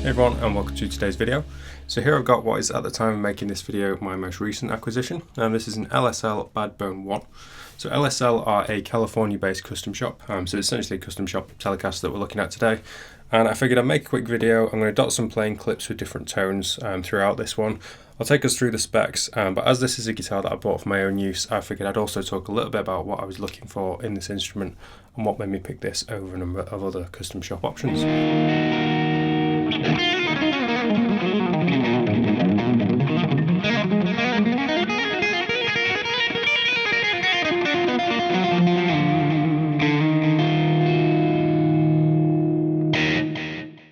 Hey everyone, and welcome to today's video. So here I've got what is at the time of making this video my most recent acquisition. This is an LSL Badbone One. So LSL are a California based custom shop, so it's essentially a custom shop Telecaster that we're looking at today. And I figured I'd make a quick video. I'm going to dot some playing clips with different tones throughout this one. I'll take us through the specs, but as this is a guitar that I bought for my own use, I figured I'd also talk a little bit about what I was looking for in this instrument and what made me pick this over a number of other custom shop options.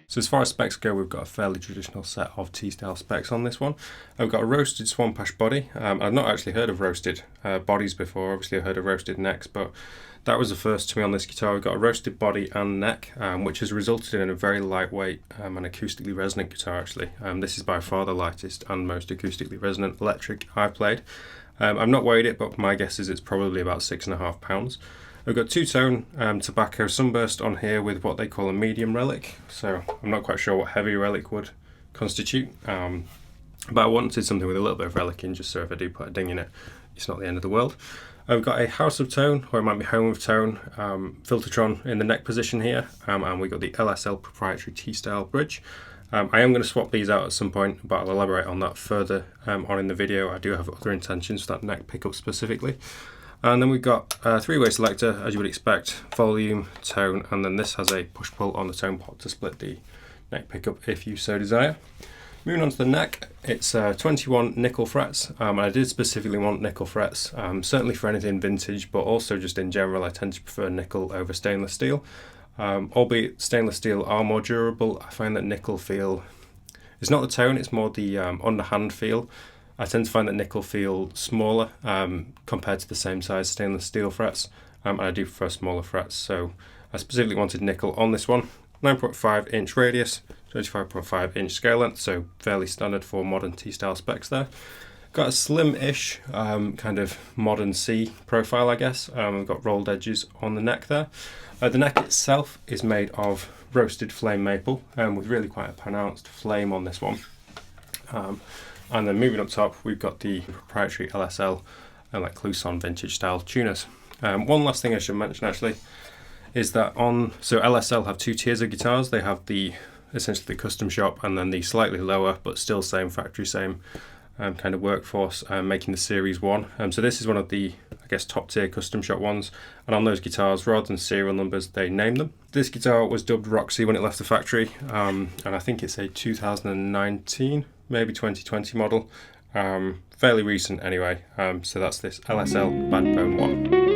So as far as specs go, we've got a fairly traditional set of T-style specs on this one. I've got a roasted Swampash body. I've not actually heard of roasted bodies before. Obviously I've heard of roasted necks, but that was the first to me on this guitar. We've got a roasted body and neck, which has resulted in a very lightweight and acoustically resonant guitar actually. This is by far the lightest and most acoustically resonant electric I've played. I've not weighed it, but my guess is it's probably about 6.5 pounds. I've got two-tone tobacco Sunburst on here with what they call a medium Relic, so I'm not quite sure what heavy Relic would constitute, but I wanted something with a little bit of Relic in, just so if I do put a ding in it, it's not the end of the world. I've got a House of Tone, or it might be Home of Tone, Filtertron in the neck position here, and we've got the LSL proprietary T-style bridge. I am going to swap these out at some point, but I'll elaborate on that further on in the video. I do have other intentions for that neck pickup specifically. And then we've got a three-way selector, as you would expect, volume, tone, and then this has a push-pull on the tone pot to split the neck pickup if you so desire. Moving on to the neck, it's 21 nickel frets, and I did specifically want nickel frets, certainly for anything vintage, but also just in general I tend to prefer nickel over stainless steel. Albeit stainless steel are more durable, I find that nickel feel, it's not the tone, it's more the underhand feel. I tend to find that nickel feel smaller compared to the same size stainless steel frets, and I do prefer smaller frets, so I specifically wanted nickel on this one. 9.5 inch radius, 25.5 inch scale length, so fairly standard for modern T-style specs there. Got a slim-ish kind of modern C profile, I guess. We've got rolled edges on the neck there. The neck itself is made of roasted flame maple, with really quite a pronounced flame on this one. And then moving up top, we've got the proprietary LSL like Clouson vintage style tuners. One last thing I should mention actually is that so LSL have two tiers of guitars. They have essentially the custom shop and then the slightly lower but still same factory, same kind of workforce, making the Series 1. So this is one of the, I guess, top tier custom shop ones, and on those guitars, rather than serial numbers, they name them. This guitar was dubbed Roxy when it left the factory, and I think it's a 2019, maybe 2020 model, fairly recent anyway. So that's this LSL Badbone One.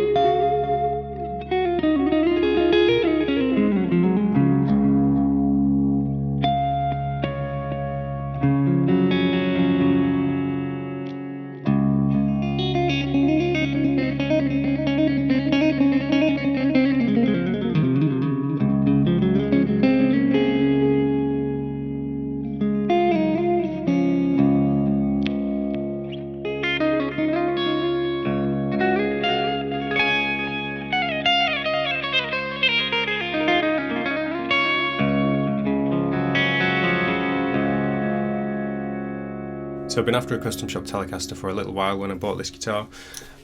So I've been after a custom shop Telecaster for a little while when I bought this guitar,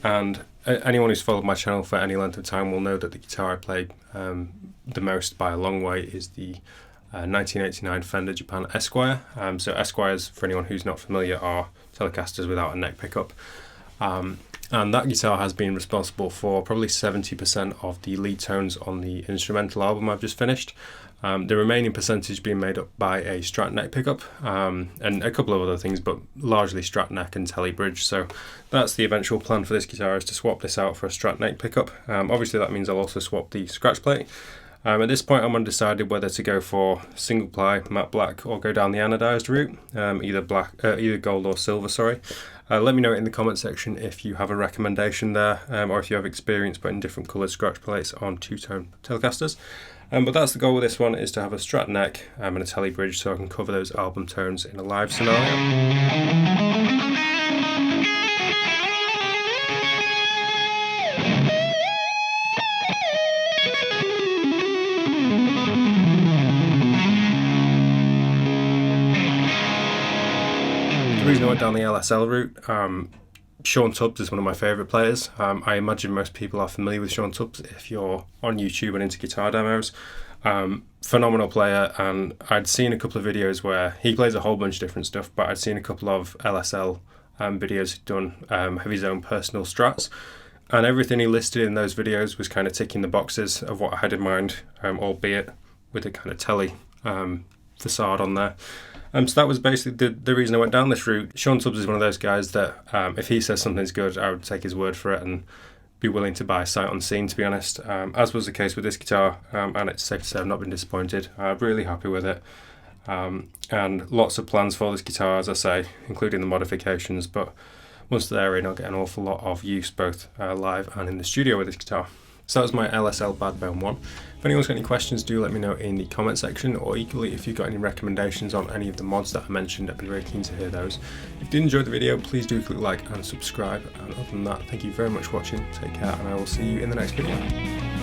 and anyone who's followed my channel for any length of time will know that the guitar I play the most by a long way is the 1989 Fender Japan Esquire. So Esquires, for anyone who's not familiar, are Telecasters without a neck pickup. And that guitar has been responsible for probably 70% of the lead tones on the instrumental album I've just finished. The remaining percentage being made up by a Strat neck pickup and a couple of other things, but largely Strat neck and Tele bridge. So that's the eventual plan for this guitar, is to swap this out for a Strat neck pickup. Obviously that means I'll also swap the scratch plate. At this point I'm undecided whether to go for single ply matte black or go down the anodized route, either gold or silver, sorry. Let me know in the comment section if you have a recommendation there, or if you have experience putting different coloured scratch plates on two-tone Telecasters. But that's the goal with this one, is to have a Strat neck and a Tele bridge so I can cover those album tones in a live scenario. the reason I went down the LSL route, Sean Tubbs is one of my favourite players. I imagine most people are familiar with Sean Tubbs if you're on YouTube and into guitar demos. Phenomenal player, and I'd seen a couple of videos where he plays a whole bunch of different stuff, but I'd seen a couple of LSL videos he'd done of his own personal strats, and everything he listed in those videos was kind of ticking the boxes of what I had in mind, albeit with a kind of Tele facade on there. So that was basically the reason I went down this route. Sean Tubbs is one of those guys that if he says something's good, I would take his word for it and be willing to buy sight unseen, to be honest, as was the case with this guitar, and it's safe to say I've not been disappointed. I'm really happy with it, and lots of plans for this guitar, as I say, including the modifications, but once they're in, I'll get an awful lot of use both live and in the studio with this guitar. So that was my LSL Badbone One. If anyone's got any questions, do let me know in the comment section, or equally if you've got any recommendations on any of the mods that I mentioned, I'd be very keen to hear those. If you did enjoy the video, please do click like and subscribe, and other than that, thank you very much for watching, take care, and I will see you in the next video.